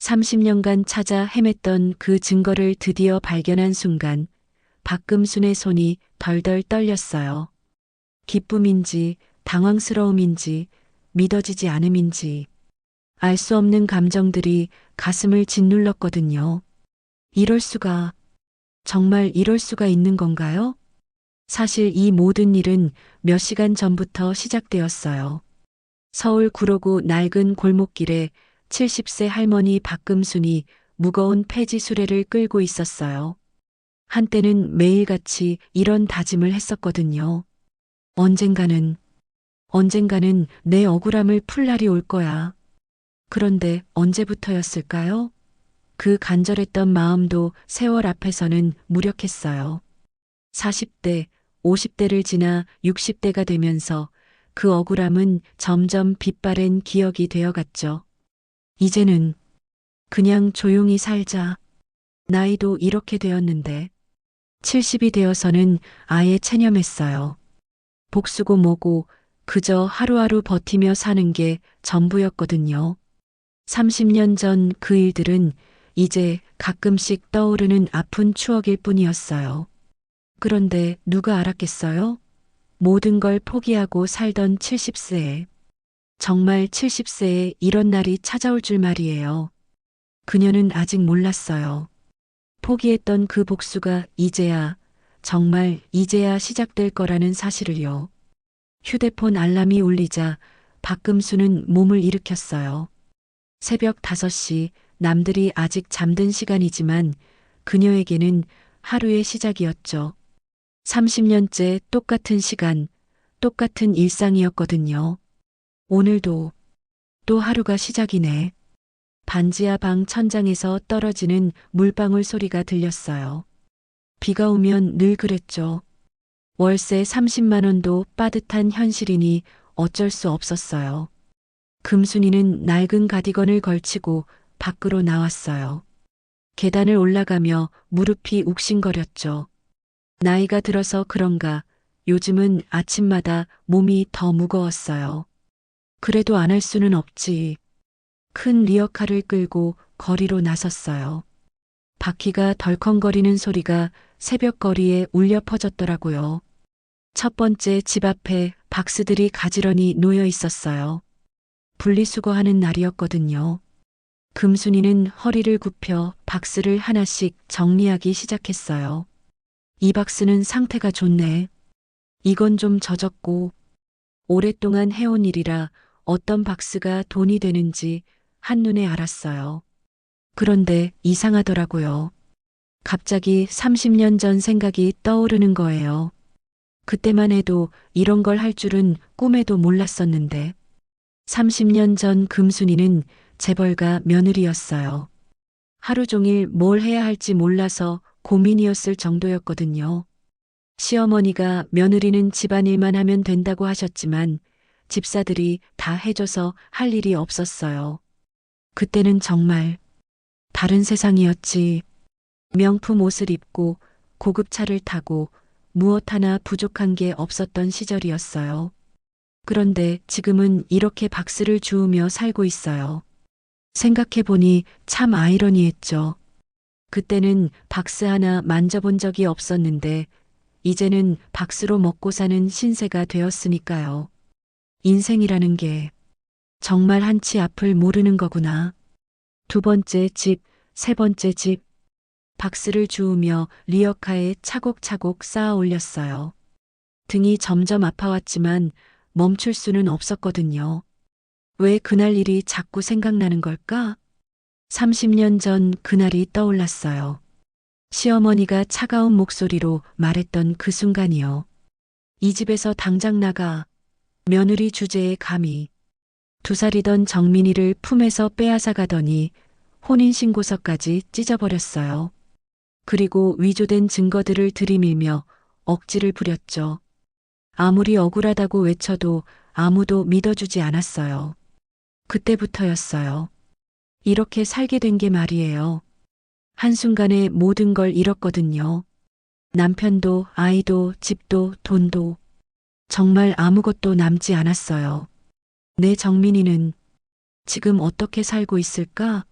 30년간 찾아 헤맸던 그 증거를 드디어 발견한 순간 박금순의 손이 덜덜 떨렸어요. 기쁨인지 당황스러움인지 믿어지지 않음인지 알 수 없는 감정들이 가슴을 짓눌렀거든요. 이럴 수가, 정말 이럴 수가 있는 건가요? 사실 이 모든 일은 몇 시간 전부터 시작되었어요. 서울 구로구 낡은 골목길에 70세 할머니 박금순이 무거운 폐지 수레를 끌고 있었어요. 한때는 매일같이 이런 다짐을 했었거든요. 언젠가는, 언젠가는 내 억울함을 풀 날이 올 거야. 그런데 언제부터였을까요? 그 간절했던 마음도 세월 앞에서는 무력했어요. 40대, 50대를 지나 60대가 되면서 그 억울함은 점점 빛바랜 기억이 되어갔죠. 이제는 그냥 조용히 살자. 나이도 이렇게 되었는데 70이 되어서는 아예 체념했어요. 복수고 뭐고 그저 하루하루 버티며 사는 게 전부였거든요. 30년 전 그 일들은 이제 가끔씩 떠오르는 아픈 추억일 뿐이었어요. 그런데 누가 알았겠어요? 모든 걸 포기하고 살던 70세에, 정말 70세에 이런 날이 찾아올 줄 말이에요. 그녀는 아직 몰랐어요. 포기했던 그 복수가 이제야, 정말 이제야 시작될 거라는 사실을요. 휴대폰 알람이 울리자 박금수는 몸을 일으켰어요. 새벽 5시, 남들이 아직 잠든 시간이지만 그녀에게는 하루의 시작이었죠. 30년째 똑같은 시간, 똑같은 일상이었거든요. 오늘도 또 하루가 시작이네. 반지하 방 천장에서 떨어지는 물방울 소리가 들렸어요. 비가 오면 늘 그랬죠. 월세 30만 원도 빠듯한 현실이니 어쩔 수 없었어요. 금순이는 낡은 가디건을 걸치고 밖으로 나왔어요. 계단을 올라가며 무릎이 욱신거렸죠. 나이가 들어서 그런가 요즘은 아침마다 몸이 더 무거웠어요. 그래도 안 할 수는 없지. 큰 리어카를 끌고 거리로 나섰어요. 바퀴가 덜컹거리는 소리가 새벽 거리에 울려 퍼졌더라고요. 첫 번째 집 앞에 박스들이 가지런히 놓여 있었어요. 분리수거하는 날이었거든요. 금순이는 허리를 굽혀 박스를 하나씩 정리하기 시작했어요. 이 박스는 상태가 좋네. 이건 좀 젖었고, 오랫동안 해온 일이라 어떤 박스가 돈이 되는지 한눈에 알았어요. 그런데 이상하더라고요. 갑자기 30년 전 생각이 떠오르는 거예요. 그때만 해도 이런 걸 할 줄은 꿈에도 몰랐었는데 30년 전 금순이는 재벌가 며느리였어요. 하루 종일 뭘 해야 할지 몰라서 고민이었을 정도였거든요. 시어머니가 며느리는 집안일만 하면 된다고 하셨지만 집사들이 다 해줘서 할 일이 없었어요. 그때는 정말 다른 세상이었지. 명품 옷을 입고 고급 차를 타고 무엇 하나 부족한 게 없었던 시절이었어요. 그런데 지금은 이렇게 박스를 주우며 살고 있어요. 생각해보니 참 아이러니했죠. 그때는 박스 하나 만져본 적이 없었는데 이제는 박스로 먹고 사는 신세가 되었으니까요. 인생이라는 게 정말 한치 앞을 모르는 거구나. 두 번째 집, 세 번째 집, 박스를 주우며 리어카에 차곡차곡 쌓아 올렸어요. 등이 점점 아파왔지만 멈출 수는 없었거든요. 왜 그날 일이 자꾸 생각나는 걸까? 30년 전 그날이 떠올랐어요. 시어머니가 차가운 목소리로 말했던 그 순간이요. 이 집에서 당장 나가. 며느리 주제에 감히. 2살이던 정민이를 품에서 빼앗아 가더니 혼인신고서까지 찢어버렸어요. 그리고 위조된 증거들을 들이밀며 억지를 부렸죠. 아무리 억울하다고 외쳐도 아무도 믿어주지 않았어요. 그때부터였어요. 이렇게 살게 된 게 말이에요. 한순간에 모든 걸 잃었거든요. 남편도 아이도 집도 돈도 정말 아무것도 남지 않았어요. 내 정민이는 지금 어떻게 살고 있을까?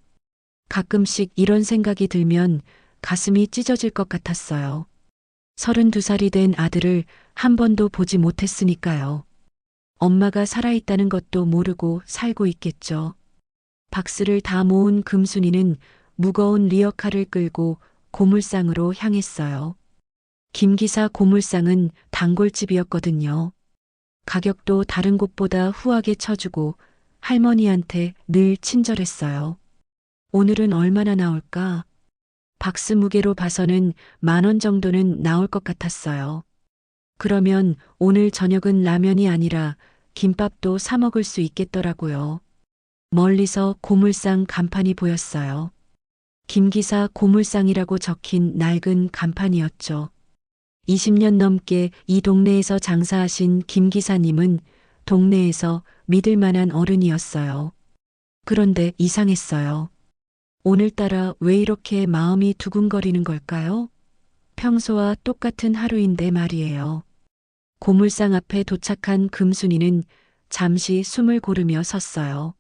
가끔씩 이런 생각이 들면 가슴이 찢어질 것 같았어요. 32살이 된 아들을 한 번도 보지 못했으니까요. 엄마가 살아있다는 것도 모르고 살고 있겠죠. 박스를 다 모은 금순이는 무거운 리어카를 끌고 고물상으로 향했어요. 김기사 고물상은 단골집이었거든요. 가격도 다른 곳보다 후하게 쳐주고 할머니한테 늘 친절했어요. 오늘은 얼마나 나올까? 박스 무게로 봐서는 10,000원 정도는 나올 것 같았어요. 그러면 오늘 저녁은 라면이 아니라 김밥도 사 먹을 수 있겠더라고요. 멀리서 고물상 간판이 보였어요. 김기사 고물상이라고 적힌 낡은 간판이었죠. 20년 넘게 이 동네에서 장사하신 김 기사님은 동네에서 믿을 만한 어른이었어요. 그런데 이상했어요. 오늘따라 왜 이렇게 마음이 두근거리는 걸까요? 평소와 똑같은 하루인데 말이에요. 고물상 앞에 도착한 금순이는 잠시 숨을 고르며 섰어요.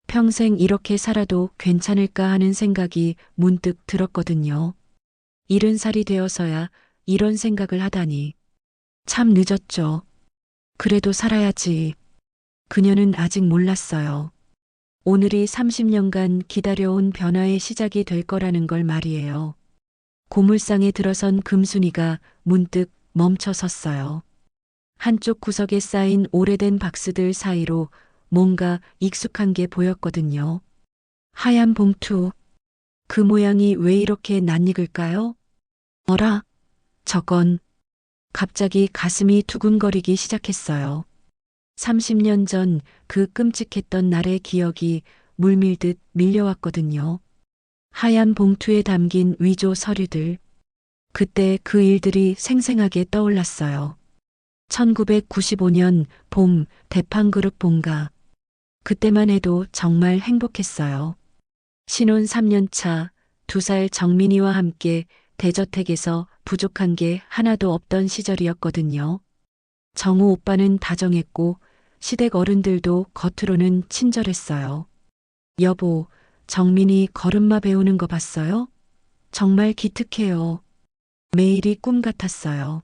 평생 이렇게 살아도 괜찮을까 하는 생각이 문득 들었거든요. 70살이 되어서야 이런 생각을 하다니. 참 늦었죠. 그래도 살아야지. 그녀는 아직 몰랐어요. 오늘이 30년간 기다려온 변화의 시작이 될 거라는 걸 말이에요. 고물상에 들어선 금순이가 문득 멈춰 섰어요. 한쪽 구석에 쌓인 오래된 박스들 사이로 뭔가 익숙한 게 보였거든요. 하얀 봉투. 그 모양이 왜 이렇게 낯익을까요? 어라? 저건. 갑자기 가슴이 두근거리기 시작했어요. 30년 전 그 끔찍했던 날의 기억이 물밀듯 밀려왔거든요. 하얀 봉투에 담긴 위조 서류들. 그때 그 일들이 생생하게 떠올랐어요. 1995년 봄 대판그룹 본가. 그때만 해도 정말 행복했어요. 신혼 3년 차 2살 정민이와 함께 대저택에서 부족한 게 하나도 없던 시절이었거든요. 정우 오빠는 다정했고 시댁 어른들도 겉으로는 친절했어요. 여보, 정민이 걸음마 배우는 거 봤어요? 정말 기특해요. 매일이 꿈 같았어요.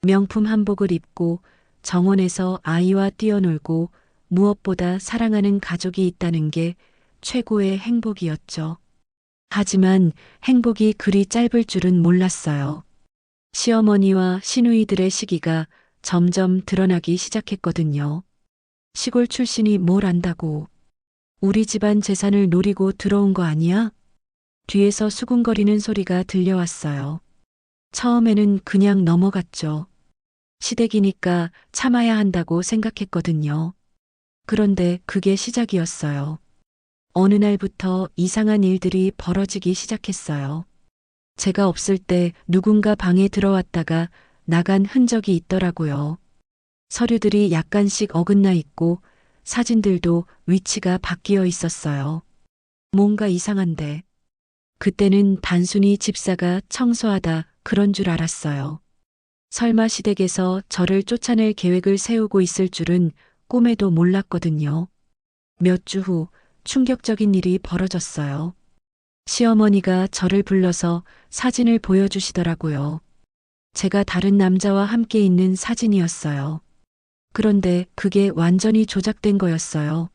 명품 한복을 입고 정원에서 아이와 뛰어놀고 무엇보다 사랑하는 가족이 있다는 게 최고의 행복이었죠. 하지만 행복이 그리 짧을 줄은 몰랐어요. 시어머니와 시누이들의 시기가 점점 드러나기 시작했거든요. 시골 출신이 뭘 안다고. 우리 집안 재산을 노리고 들어온 거 아니야? 뒤에서 수군거리는 소리가 들려왔어요. 처음에는 그냥 넘어갔죠. 시댁이니까 참아야 한다고 생각했거든요. 그런데 그게 시작이었어요. 어느 날부터 이상한 일들이 벌어지기 시작했어요. 제가 없을 때 누군가 방에 들어왔다가 나간 흔적이 있더라고요. 서류들이 약간씩 어긋나 있고 사진들도 위치가 바뀌어 있었어요. 뭔가 이상한데. 그때는 단순히 집사가 청소하다 그런 줄 알았어요. 설마 시댁에서 저를 쫓아낼 계획을 세우고 있을 줄은 꿈에도 몰랐거든요. 몇 주 후 충격적인 일이 벌어졌어요. 시어머니가 저를 불러서 사진을 보여주시더라고요. 제가 다른 남자와 함께 있는 사진이었어요. 그런데 그게 완전히 조작된 거였어요.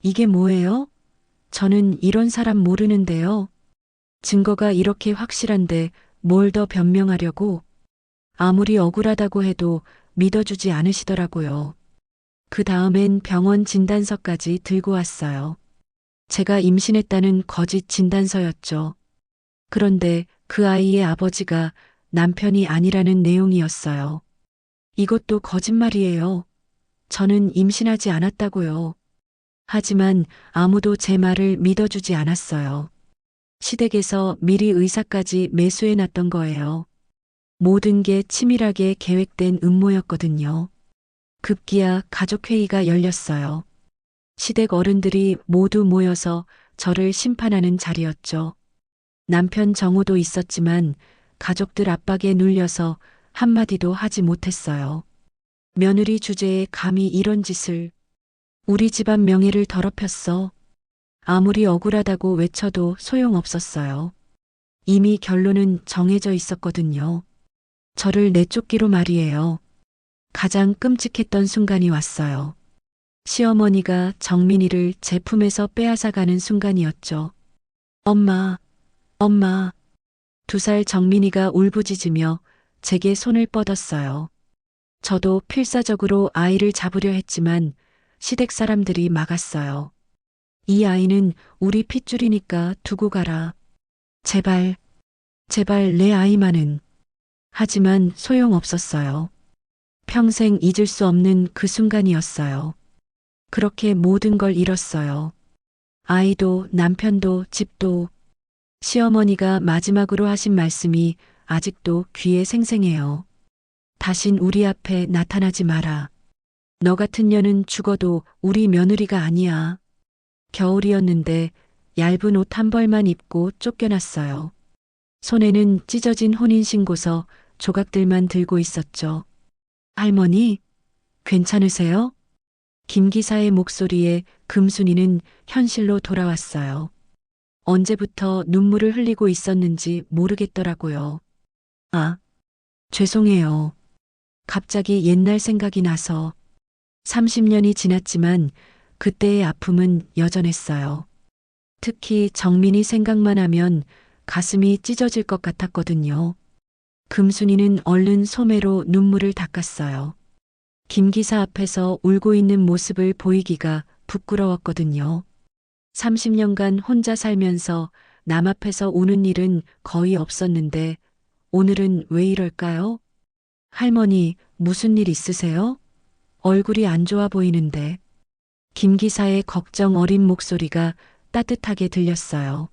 이게 뭐예요? 저는 이런 사람 모르는데요. 증거가 이렇게 확실한데 뭘 더 변명하려고? 아무리 억울하다고 해도 믿어주지 않으시더라고요. 그 다음엔 병원 진단서까지 들고 왔어요. 제가 임신했다는 거짓 진단서였죠. 그런데 그 아이의 아버지가 남편이 아니라는 내용이었어요. 이것도 거짓말이에요. 저는 임신하지 않았다고요. 하지만 아무도 제 말을 믿어주지 않았어요. 시댁에서 미리 의사까지 매수해 놨던 거예요. 모든 게 치밀하게 계획된 음모였거든요. 급기야 가족회의가 열렸어요. 시댁 어른들이 모두 모여서 저를 심판하는 자리였죠. 남편 정우도 있었지만 가족들 압박에 눌려서 한마디도 하지 못했어요. 며느리 주제에 감히 이런 짓을. 우리 집안 명예를 더럽혔어. 아무리 억울하다고 외쳐도 소용없었어요. 이미 결론은 정해져 있었거든요. 저를 내쫓기로 말이에요. 가장 끔찍했던 순간이 왔어요. 시어머니가 정민이를 제 품에서 빼앗아가는 순간이었죠. 엄마, 엄마. 2살 정민이가 울부짖으며 제게 손을 뻗었어요. 저도 필사적으로 아이를 잡으려 했지만 시댁 사람들이 막았어요. 이 아이는 우리 핏줄이니까 두고 가라. 제발, 제발 내 아이만은. 하지만 소용없었어요. 평생 잊을 수 없는 그 순간이었어요. 그렇게 모든 걸 잃었어요. 아이도 남편도 집도. 시어머니가 마지막으로 하신 말씀이 아직도 귀에 생생해요. 다신 우리 앞에 나타나지 마라. 너 같은 년은 죽어도 우리 며느리가 아니야. 겨울이었는데 얇은 옷 한 벌만 입고 쫓겨났어요. 손에는 찢어진 혼인신고서 조각들만 들고 있었죠. 할머니, 괜찮으세요? 김 기사의 목소리에 금순이는 현실로 돌아왔어요. 언제부터 눈물을 흘리고 있었는지 모르겠더라고요. 아, 죄송해요. 갑자기 옛날 생각이 나서 30년이 지났지만 그때의 아픔은 여전했어요. 특히 정민이 생각만 하면 가슴이 찢어질 것 같았거든요. 금순이는 얼른 소매로 눈물을 닦았어요. 김 기사 앞에서 울고 있는 모습을 보이기가 부끄러웠거든요. 30년간 혼자 살면서 남 앞에서 우는 일은 거의 없었는데 오늘은 왜 이럴까요? 할머니, 무슨 일 있으세요? 얼굴이 안 좋아 보이는데. 김 기사의 걱정 어린 목소리가 따뜻하게 들렸어요.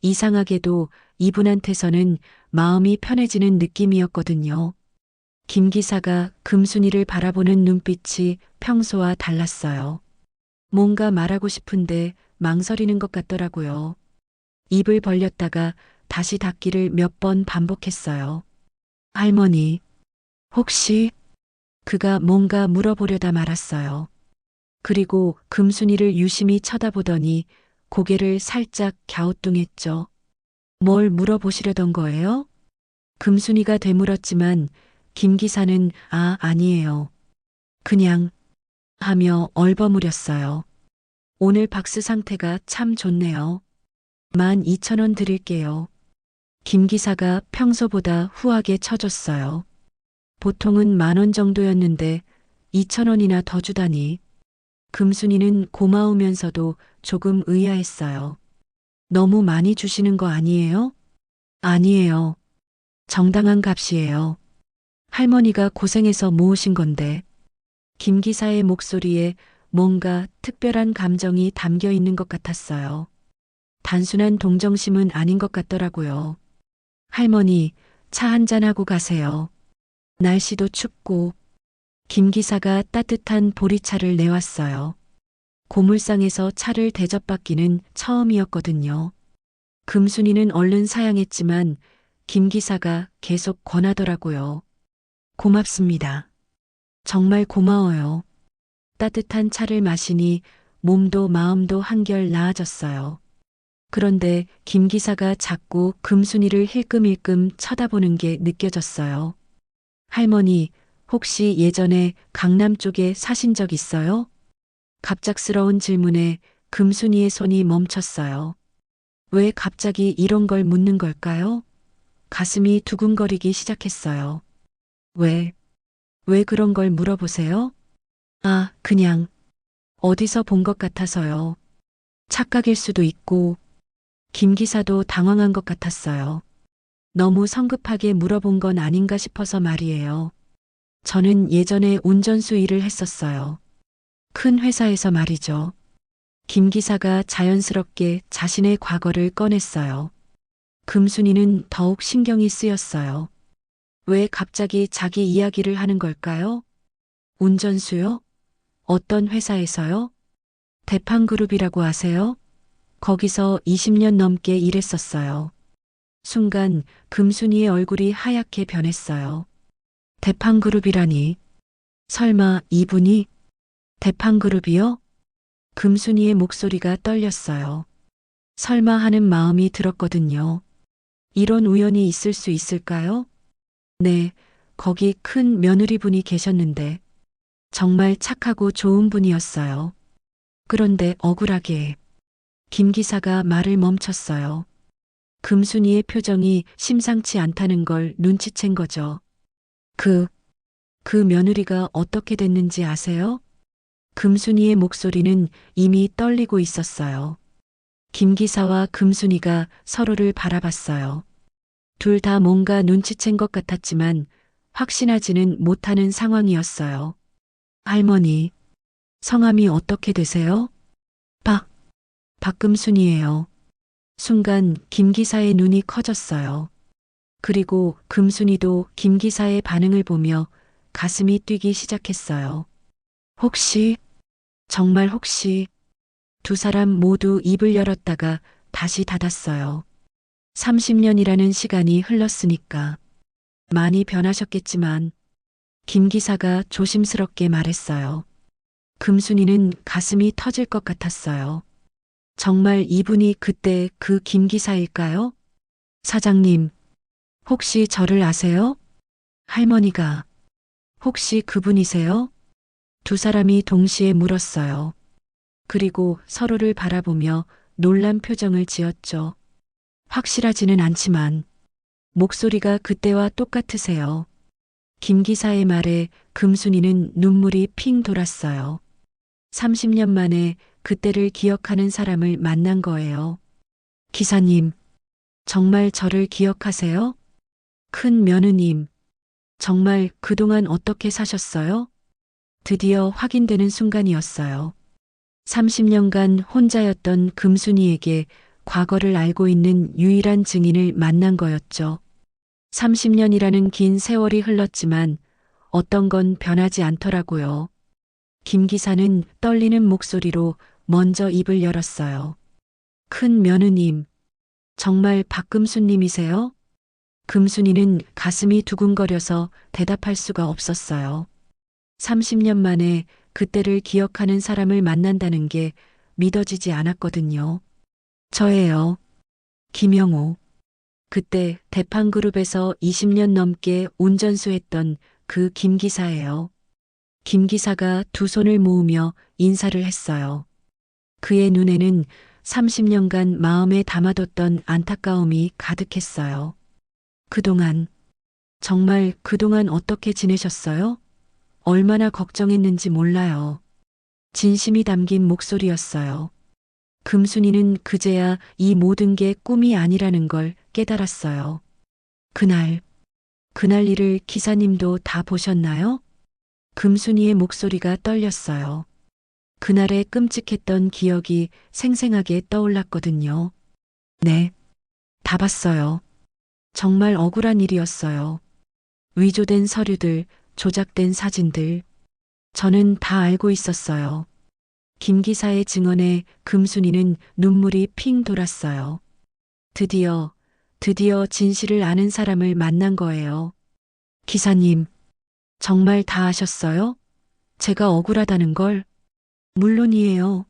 이상하게도 이분한테서는 마음이 편해지는 느낌이었거든요. 김 기사가 금순이를 바라보는 눈빛이 평소와 달랐어요. 뭔가 말하고 싶은데 망설이는 것 같더라고요. 입을 벌렸다가 다시 닫기를 몇 번 반복했어요. 할머니, 혹시 그가 뭔가 물어보려다 말았어요. 그리고 금순이를 유심히 쳐다보더니 고개를 살짝 갸우뚱했죠. 뭘 물어보시려던 거예요? 금순이가 되물었지만 김 기사는 아니에요. 그냥 하며 얼버무렸어요. 오늘 박스 상태가 참 좋네요. 12,000원 드릴게요. 김 기사가 평소보다 후하게 쳐줬어요. 보통은 10,000원 정도였는데 2,000원이나 더 주다니. 금순이는 고마우면서도 조금 의아했어요. 너무 많이 주시는 거 아니에요? 아니에요. 정당한 값이에요. 할머니가 고생해서 모으신 건데. 김 기사의 목소리에 뭔가 특별한 감정이 담겨 있는 것 같았어요. 단순한 동정심은 아닌 것 같더라고요. 할머니, 차 한잔하고 가세요. 날씨도 춥고. 김 기사가 따뜻한 보리차를 내왔어요. 고물상에서 차를 대접받기는 처음이었거든요. 금순이는 얼른 사양했지만 김 기사가 계속 권하더라고요. 고맙습니다. 정말 고마워요. 따뜻한 차를 마시니 몸도 마음도 한결 나아졌어요. 그런데 김 기사가 자꾸 금순이를 힐끔힐끔 쳐다보는 게 느껴졌어요. 할머니, 혹시 예전에 강남 쪽에 사신 적 있어요? 갑작스러운 질문에 금순이의 손이 멈췄어요. 왜 갑자기 이런 걸 묻는 걸까요? 가슴이 두근거리기 시작했어요. 왜 그런 걸 물어보세요? 그냥 어디서 본 것 같아서요. 착각일 수도 있고. 김 기사도 당황한 것 같았어요. 너무 성급하게 물어본 건 아닌가 싶어서 말이에요. 저는 예전에 운전수 일을 했었어요. 큰 회사에서 말이죠. 김 기사가 자연스럽게 자신의 과거를 꺼냈어요. 금순이는 더욱 신경이 쓰였어요. 왜 갑자기 자기 이야기를 하는 걸까요? 운전수요? 어떤 회사에서요? 대판그룹이라고 아세요? 거기서 20년 넘게 일했었어요. 순간 금순이의 얼굴이 하얗게 변했어요. 대판그룹이라니. 설마 이분이 대판그룹이요? 금순이의 목소리가 떨렸어요. 설마 하는 마음이 들었거든요. 이런 우연이 있을 수 있을까요? 네, 거기 큰 며느리분이 계셨는데 정말 착하고 좋은 분이었어요. 그런데 억울하게 김 기사가 말을 멈췄어요. 금순이의 표정이 심상치 않다는 걸 눈치챈 거죠. 그, 그 며느리가 어떻게 됐는지 아세요? 금순이의 목소리는 이미 떨리고 있었어요. 김 기사와 금순이가 서로를 바라봤어요. 둘 다 뭔가 눈치챈 것 같았지만 확신하지는 못하는 상황이었어요. 할머니, 성함이 어떻게 되세요? 박금순이에요. 순간 김 기사의 눈이 커졌어요. 그리고 금순이도 김 기사의 반응을 보며 가슴이 뛰기 시작했어요. 혹시, 정말 혹시, 두 사람 모두 입을 열었다가 다시 닫았어요. 30년이라는 시간이 흘렀으니까 많이 변하셨겠지만 김 기사가 조심스럽게 말했어요. 금순이는 가슴이 터질 것 같았어요. 정말 이분이 그때 그 김 기사일까요? 사장님, 혹시 저를 아세요? 할머니가, 혹시 그분이세요? 두 사람이 동시에 물었어요. 그리고 서로를 바라보며 놀란 표정을 지었죠. 확실하지는 않지만 목소리가 그때와 똑같으세요. 김 기사의 말에 금순이는 눈물이 핑 돌았어요. 30년 만에 그때를 기억하는 사람을 만난 거예요. 기사님, 정말 저를 기억하세요? 큰 며느님, 정말 그동안 어떻게 사셨어요? 드디어 확인되는 순간이었어요. 30년간 혼자였던 금순이에게 과거를 알고 있는 유일한 증인을 만난 거였죠. 30년이라는 긴 세월이 흘렀지만 어떤 건 변하지 않더라고요. 김 기사는 떨리는 목소리로 먼저 입을 열었어요. 큰 며느님, 정말 박금순님이세요? 금순이는 가슴이 두근거려서 대답할 수가 없었어요. 30년 만에 그때를 기억하는 사람을 만난다는 게 믿어지지 않았거든요. 저예요. 김영호. 그때 대판그룹에서 20년 넘게 운전수했던 그 김 기사예요. 김 기사가 두 손을 모으며 인사를 했어요. 그의 눈에는 30년간 마음에 담아뒀던 안타까움이 가득했어요. 그동안, 정말 그동안 어떻게 지내셨어요? 얼마나 걱정했는지 몰라요. 진심이 담긴 목소리였어요. 금순이는 그제야 이 모든 게 꿈이 아니라는 걸 깨달았어요. 그날 일을 기사님도 다 보셨나요? 금순이의 목소리가 떨렸어요. 그날의 끔찍했던 기억이 생생하게 떠올랐거든요. 네, 다 봤어요. 정말 억울한 일이었어요. 위조된 서류들, 조작된 사진들. 저는 다 알고 있었어요. 김 기사의 증언에 금순이는 눈물이 핑 돌았어요. 드디어 진실을 아는 사람을 만난 거예요. 기사님, 정말 다 아셨어요? 제가 억울하다는 걸? 물론이에요.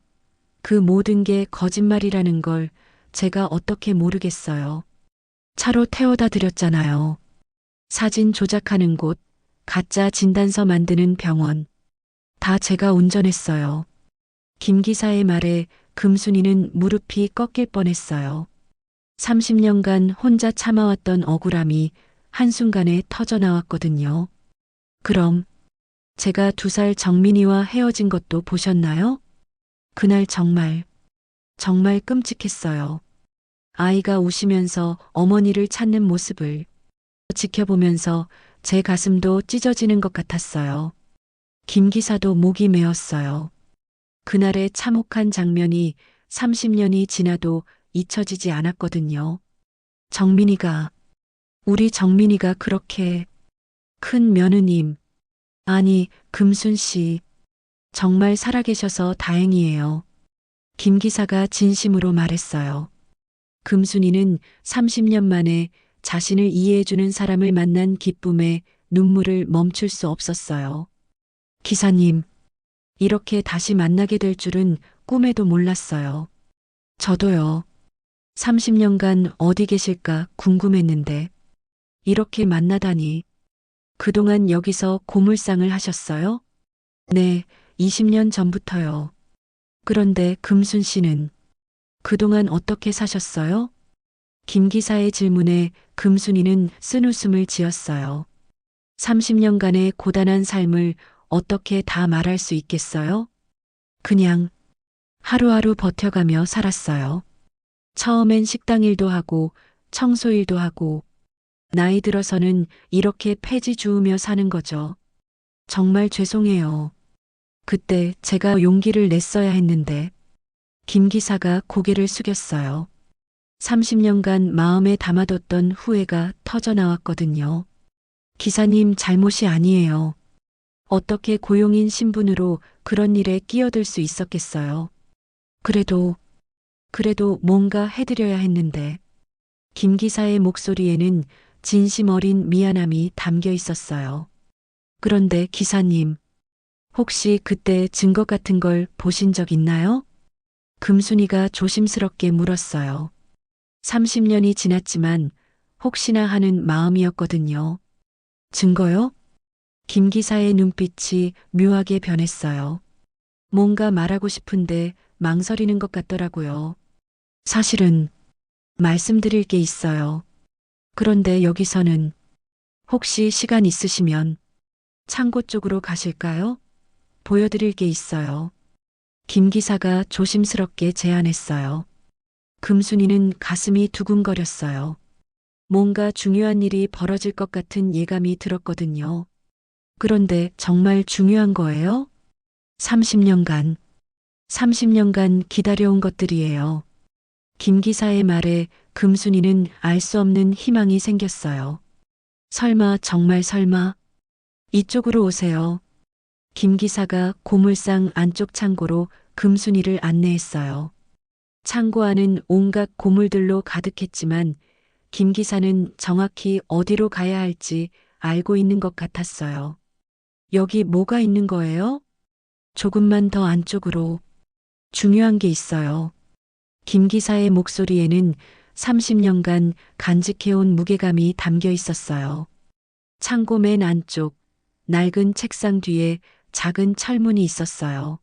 그 모든 게 거짓말이라는 걸 제가 어떻게 모르겠어요. 차로 태워다 드렸잖아요. 사진 조작하는 곳, 가짜 진단서 만드는 병원. 다 제가 운전했어요. 김 기사의 말에 금순이는 무릎이 꺾일 뻔했어요. 30년간 혼자 참아왔던 억울함이 한순간에 터져나왔거든요. 그럼 제가 2살 정민이와 헤어진 것도 보셨나요? 그날 정말 끔찍했어요. 아이가 우시면서 어머니를 찾는 모습을 지켜보면서 제 가슴도 찢어지는 것 같았어요. 김 기사도 목이 메었어요. 그날의 참혹한 장면이 30년이 지나도 잊혀지지 않았거든요. 우리 정민이가 그렇게 큰 며느님, 아니, 금순 씨, 정말 살아계셔서 다행이에요. 김 기사가 진심으로 말했어요. 금순이는 30년 만에 자신을 이해해주는 사람을 만난 기쁨에 눈물을 멈출 수 없었어요. 기사님, 이렇게 다시 만나게 될 줄은 꿈에도 몰랐어요. 저도요. 30년간 어디 계실까 궁금했는데 이렇게 만나다니. 그동안 여기서 고물상을 하셨어요? 네, 20년 전부터요. 그런데 금순 씨는 그동안 어떻게 사셨어요? 김 기사의 질문에 금순이는 쓴웃음을 지었어요. 30년간의 고단한 삶을 어떻게 다 말할 수 있겠어요? 그냥 하루하루 버텨가며 살았어요. 처음엔 식당 일도 하고 청소 일도 하고 나이 들어서는 이렇게 폐지 주우며 사는 거죠. 정말 죄송해요. 그때 제가 용기를 냈어야 했는데 김 기사가 고개를 숙였어요. 30년간 마음에 담아뒀던 후회가 터져 나왔거든요. 기사님 잘못이 아니에요. 어떻게 고용인 신분으로 그런 일에 끼어들 수 있었겠어요. 그래도 뭔가 해드려야 했는데 김 기사의 목소리에는 진심 어린 미안함이 담겨 있었어요. 그런데 기사님, 혹시 그때 증거 같은 걸 보신 적 있나요? 금순이가 조심스럽게 물었어요. 30년이 지났지만 혹시나 하는 마음이었거든요. 증거요? 김 기사의 눈빛이 묘하게 변했어요. 뭔가 말하고 싶은데 망설이는 것 같더라고요. 사실은 말씀드릴 게 있어요. 그런데 여기서는 혹시 시간 있으시면 창고 쪽으로 가실까요? 보여드릴 게 있어요. 김 기사가 조심스럽게 제안했어요. 금순이는 가슴이 두근거렸어요. 뭔가 중요한 일이 벌어질 것 같은 예감이 들었거든요. 그런데 정말 중요한 거예요? 30년간, 30년간 기다려온 것들이에요. 김 기사의 말에 금순이는 알 수 없는 희망이 생겼어요. 설마, 정말 설마? 이쪽으로 오세요. 김 기사가 고물상 안쪽 창고로 금순이를 안내했어요. 창고 안은 온갖 고물들로 가득했지만 김 기사는 정확히 어디로 가야 할지 알고 있는 것 같았어요. 여기 뭐가 있는 거예요? 조금만 더 안쪽으로. 중요한 게 있어요. 김 기사의 목소리에는 30년간 간직해온 무게감이 담겨 있었어요. 창고 맨 안쪽, 낡은 책상 뒤에 작은 철문이 있었어요.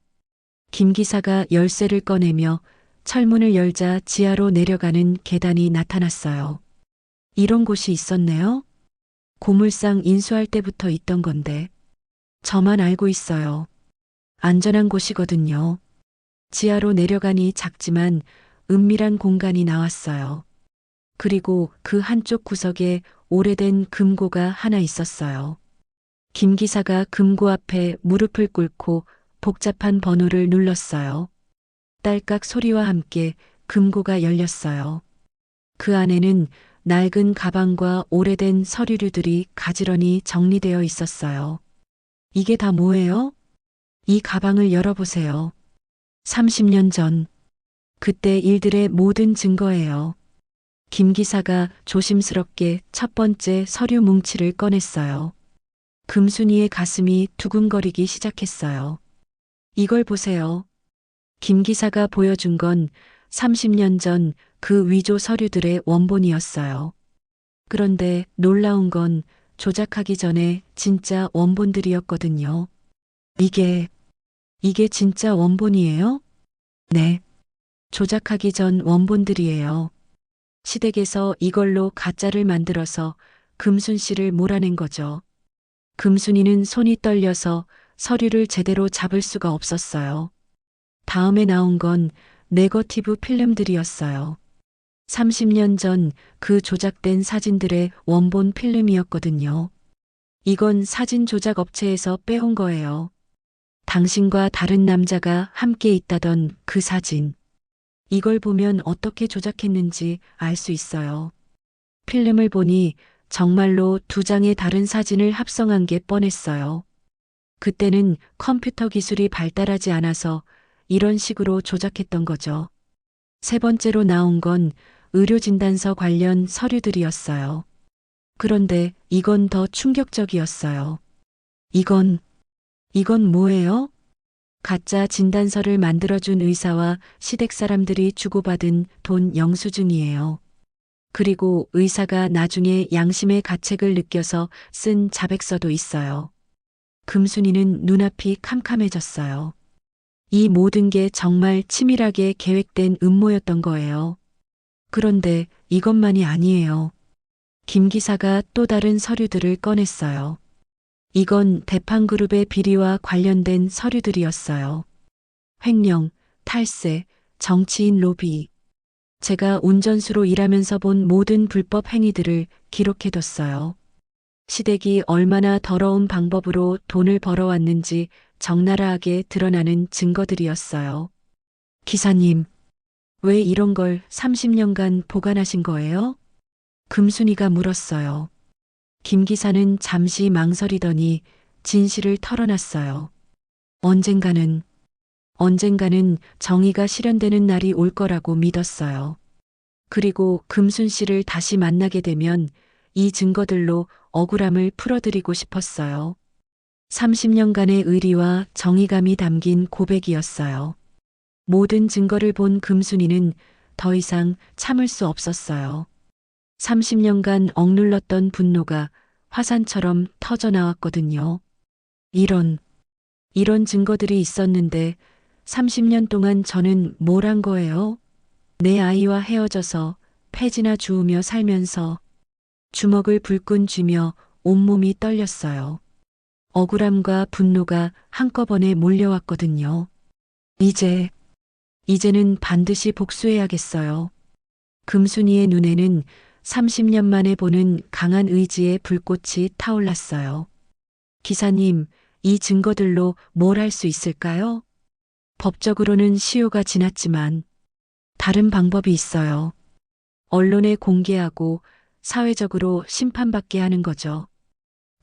김 기사가 열쇠를 꺼내며 철문을 열자 지하로 내려가는 계단이 나타났어요. 이런 곳이 있었네요. 고물상 인수할 때부터 있던 건데. 저만 알고 있어요. 안전한 곳이거든요. 지하로 내려가니 작지만 은밀한 공간이 나왔어요. 그리고 그 한쪽 구석에 오래된 금고가 하나 있었어요. 김 기사가 금고 앞에 무릎을 꿇고 복잡한 번호를 눌렀어요. 딸깍 소리와 함께 금고가 열렸어요. 그 안에는 낡은 가방과 오래된 서류류들이 가지런히 정리되어 있었어요. 이게 다 뭐예요? 이 가방을 열어보세요. 30년 전, 그때 일들의 모든 증거예요. 김 기사가 조심스럽게 첫 번째 서류 뭉치를 꺼냈어요. 금순이의 가슴이 두근거리기 시작했어요. 이걸 보세요. 김 기사가 보여준 건 30년 전 그 위조 서류들의 원본이었어요. 그런데 놀라운 건 조작하기 전에 진짜 원본들이었거든요. 이게 진짜 원본이에요? 네. 조작하기 전 원본들이에요. 시댁에서 이걸로 가짜를 만들어서 금순 씨를 몰아낸 거죠. 금순이는 손이 떨려서 서류를 제대로 잡을 수가 없었어요. 다음에 나온 건 네거티브 필름들이었어요. 30년 전 그 조작된 사진들의 원본 필름이었거든요. 이건 사진 조작 업체에서 빼온 거예요. 당신과 다른 남자가 함께 있다던 그 사진. 이걸 보면 어떻게 조작했는지 알 수 있어요. 필름을 보니 정말로 두 장의 다른 사진을 합성한 게 뻔했어요. 그때는 컴퓨터 기술이 발달하지 않아서 이런 식으로 조작했던 거죠. 세 번째로 나온 건 의료진단서 관련 서류들이었어요. 그런데 이건 더 충격적이었어요. 이건 뭐예요? 가짜 진단서를 만들어준 의사와 시댁 사람들이 주고받은 돈 영수증이에요. 그리고 의사가 나중에 양심의 가책을 느껴서 쓴 자백서도 있어요. 금순이는 눈앞이 캄캄해졌어요. 이 모든 게 정말 치밀하게 계획된 음모였던 거예요. 그런데 이것만이 아니에요. 김 기사가 또 다른 서류들을 꺼냈어요. 이건 대판그룹의 비리와 관련된 서류들이었어요. 횡령, 탈세, 정치인 로비. 제가 운전수로 일하면서 본 모든 불법 행위들을 기록해뒀어요. 시댁이 얼마나 더러운 방법으로 돈을 벌어왔는지 적나라하게 드러나는 증거들이었어요. 기사님, 왜 이런 걸 30년간 보관하신 거예요? 금순이가 물었어요. 김 기사는 잠시 망설이더니 진실을 털어놨어요. 언젠가는 정의가 실현되는 날이 올 거라고 믿었어요. 그리고 금순 씨를 다시 만나게 되면 이 증거들로 억울함을 풀어드리고 싶었어요. 30년간의 의리와 정의감이 담긴 고백이었어요. 모든 증거를 본 금순이는 더 이상 참을 수 없었어요. 30년간 억눌렀던 분노가 화산처럼 터져나왔거든요. 이런 증거들이 있었는데 30년 동안 저는 뭘 한 거예요? 내 아이와 헤어져서 폐지나 주우며 살면서 주먹을 불끈 쥐며 온몸이 떨렸어요. 억울함과 분노가 한꺼번에 몰려왔거든요. 이제는 반드시 복수해야겠어요. 금순이의 눈에는 30년 만에 보는 강한 의지의 불꽃이 타올랐어요. 기사님, 이 증거들로 뭘 할 수 있을까요? 법적으로는 시효가 지났지만 다른 방법이 있어요. 언론에 공개하고 사회적으로 심판받게 하는 거죠.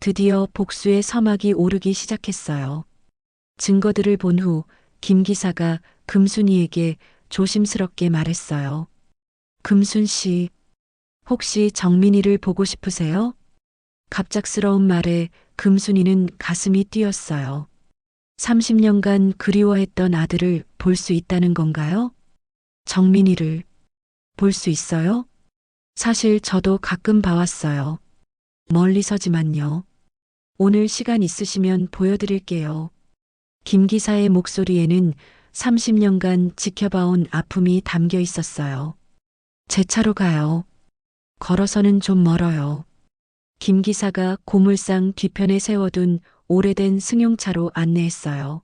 드디어 복수의 서막이 오르기 시작했어요. 증거들을 본 후 김 기사가 금순이에게 조심스럽게 말했어요. 금순 씨, 혹시 정민이를 보고 싶으세요? 갑작스러운 말에 금순이는 가슴이 뛰었어요. 30년간 그리워했던 아들을 볼 수 있다는 건가요? 정민이를 볼 수 있어요? 사실 저도 가끔 봐왔어요. 멀리서지만요. 오늘 시간 있으시면 보여드릴게요. 김 기사의 목소리에는 30년간 지켜봐온 아픔이 담겨 있었어요. 제 차로 가요. 걸어서는 좀 멀어요. 김 기사가 고물상 뒤편에 세워둔 오래된 승용차로 안내했어요.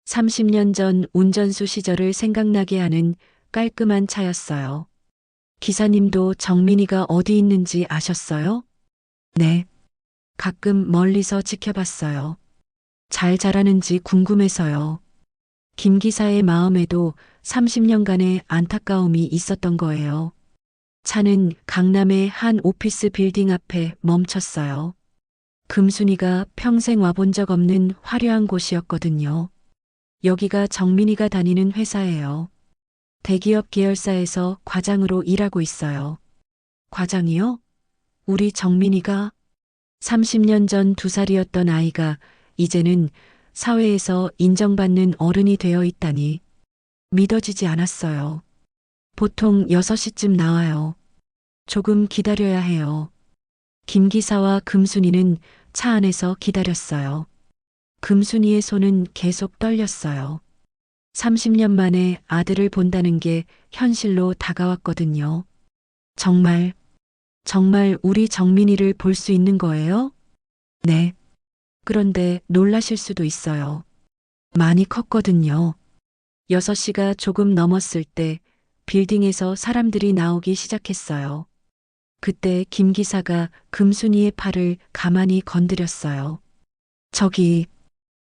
30년 전 운전수 시절을 생각나게 하는 깔끔한 차였어요. 기사님도 정민이가 어디 있는지 아셨어요? 네. 가끔 멀리서 지켜봤어요. 잘 자라는지 궁금해서요. 김 기사의 마음에도 30년간의 안타까움이 있었던 거예요. 차는 강남의 한 오피스 빌딩 앞에 멈췄어요. 금순이가 평생 와본 적 없는 화려한 곳이었거든요. 여기가 정민이가 다니는 회사예요. 대기업 계열사에서 과장으로 일하고 있어요. 과장이요? 우리 정민이가 30년 전 2살이었던 아이가 이제는 사회에서 인정받는 어른이 되어 있다니 믿어지지 않았어요. 보통 6시쯤 나와요. 조금 기다려야 해요. 김 기사와 금순이는 차 안에서 기다렸어요. 금순이의 손은 계속 떨렸어요. 30년 만에 아들을 본다는 게 현실로 다가왔거든요. 정말 우리 정민이를 볼 수 있는 거예요? 네. 그런데 놀라실 수도 있어요. 많이 컸거든요. 6시가 조금 넘었을 때 빌딩에서 사람들이 나오기 시작했어요. 그때 김 기사가 금순이의 팔을 가만히 건드렸어요.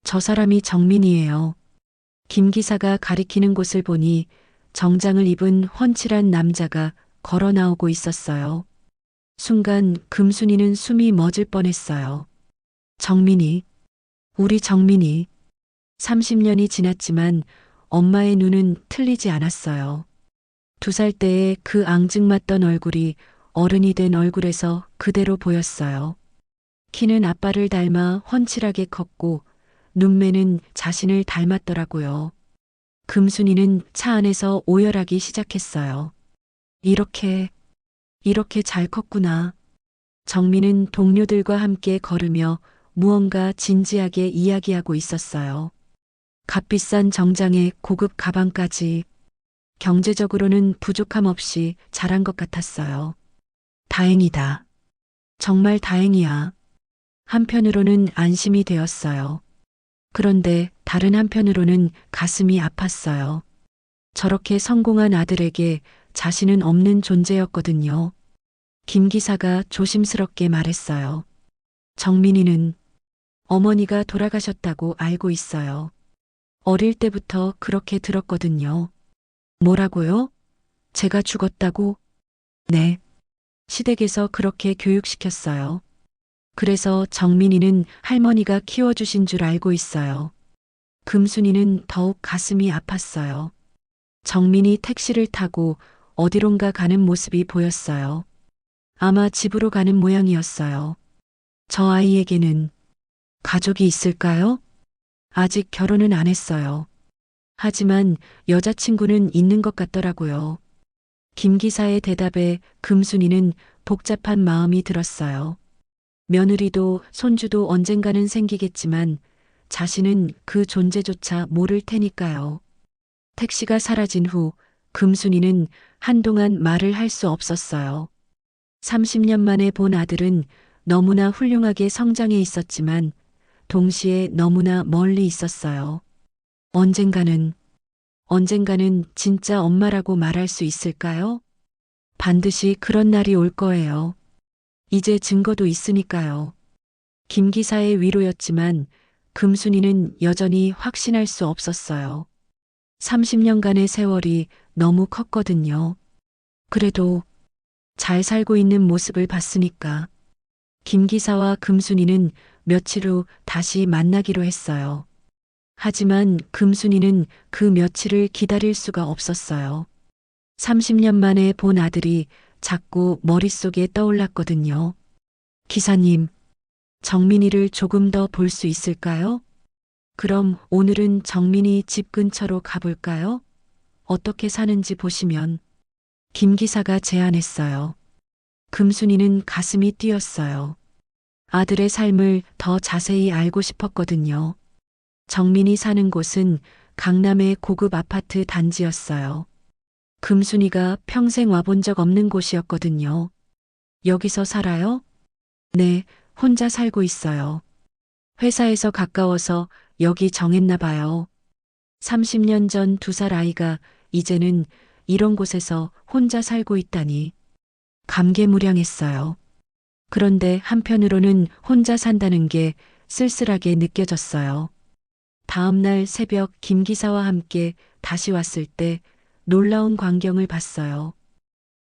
저 사람이 정민이에요. 김 기사가 가리키는 곳을 보니 정장을 입은 훤칠한 남자가 걸어 나오고 있었어요. 순간 금순이는 숨이 멎을 뻔했어요. 정민이, 우리 정민이. 30년이 지났지만 엄마의 눈은 틀리지 않았어요. 2살 때의 그 앙증맞던 얼굴이 어른이 된 얼굴에서 그대로 보였어요. 키는 아빠를 닮아 훤칠하게 컸고 눈매는 자신을 닮았더라고요. 금순이는 차 안에서 오열하기 시작했어요. 이렇게 잘 컸구나. 정민은 동료들과 함께 걸으며 무언가 진지하게 이야기하고 있었어요. 값비싼 정장에 고급 가방까지 경제적으로는 부족함 없이 잘한 것 같았어요. 다행이다. 정말 다행이야. 한편으로는 안심이 되었어요. 그런데 다른 한편으로는 가슴이 아팠어요. 저렇게 성공한 아들에게 자신은 없는 존재였거든요. 김 기사가 조심스럽게 말했어요. 정민이는 어머니가 돌아가셨다고 알고 있어요. 어릴 때부터 그렇게 들었거든요. 뭐라고요? 제가 죽었다고? 네. 시댁에서 그렇게 교육시켰어요. 그래서 정민이는 할머니가 키워주신 줄 알고 있어요. 금순이는 더욱 가슴이 아팠어요. 정민이 택시를 타고 어디론가 가는 모습이 보였어요. 아마 집으로 가는 모양이었어요. 저 아이에게는 가족이 있을까요? 아직 결혼은 안 했어요. 하지만 여자친구는 있는 것 같더라고요. 김 기사의 대답에 금순이는 복잡한 마음이 들었어요. 며느리도 손주도 언젠가는 생기겠지만 자신은 그 존재조차 모를 테니까요. 택시가 사라진 후 금순이는 한동안 말을 할 수 없었어요. 30년 만에 본 아들은 너무나 훌륭하게 성장해 있었지만 동시에 너무나 멀리 있었어요. 언젠가는 진짜 엄마라고 말할 수 있을까요? 반드시 그런 날이 올 거예요. 이제 증거도 있으니까요. 김 기사의 위로였지만 금순이는 여전히 확신할 수 없었어요. 30년간의 세월이 너무 컸거든요. 그래도 잘 살고 있는 모습을 봤으니까. 김 기사와 금순이는 며칠 후 다시 만나기로 했어요. 하지만 금순이는 그 며칠을 기다릴 수가 없었어요. 30년 만에 본 아들이 자꾸 머릿속에 떠올랐거든요. 기사님, 정민이를 조금 더 볼 수 있을까요? 그럼 오늘은 정민이 집 근처로 가볼까요? 어떻게 사는지 보시면. 김 기사가 제안했어요. 금순이는 가슴이 뛰었어요. 아들의 삶을 더 자세히 알고 싶었거든요. 정민이 사는 곳은 강남의 고급 아파트 단지였어요. 금순이가 평생 와본 적 없는 곳이었거든요. 여기서 살아요? 네, 혼자 살고 있어요. 회사에서 가까워서 여기 정했나 봐요. 30년 전 2살 아이가 이제는 이런 곳에서 혼자 살고 있다니. 감개무량했어요. 그런데 한편으로는 혼자 산다는 게 쓸쓸하게 느껴졌어요. 다음 날 새벽 김 기사와 함께 다시 왔을 때 놀라운 광경을 봤어요.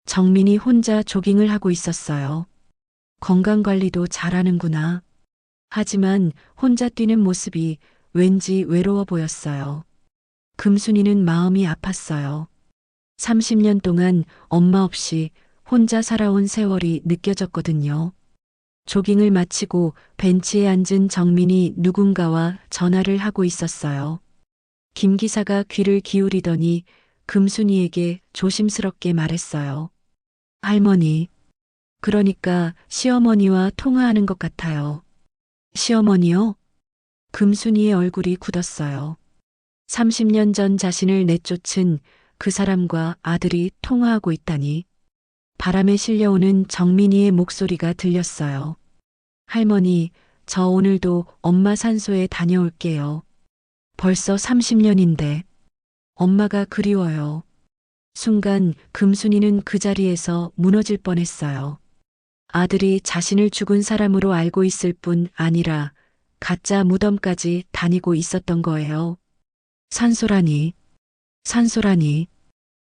정민이 혼자 조깅을 하고 있었어요. 건강관리도 잘하는구나. 하지만 혼자 뛰는 모습이 왠지 외로워 보였어요. 금순이는 마음이 아팠어요. 30년 동안 엄마 없이 혼자 살아온 세월이 느껴졌거든요. 조깅을 마치고 벤치에 앉은 정민이 누군가와 전화를 하고 있었어요. 김 기사가 귀를 기울이더니 금순이에게 조심스럽게 말했어요. 할머니, 그러니까 시어머니와 통화하는 것 같아요. 시어머니요? 금순이의 얼굴이 굳었어요. 30년 전 자신을 내쫓은 그 사람과 아들이 통화하고 있다니. 바람에 실려오는 정민이의 목소리가 들렸어요. 할머니, 저 오늘도 엄마 산소에 다녀올게요. 벌써 30년인데 엄마가 그리워요. 순간 금순이는 그 자리에서 무너질 뻔했어요. 아들이 자신을 죽은 사람으로 알고 있을 뿐 아니라 가짜 무덤까지 다니고 있었던 거예요. 산소라니.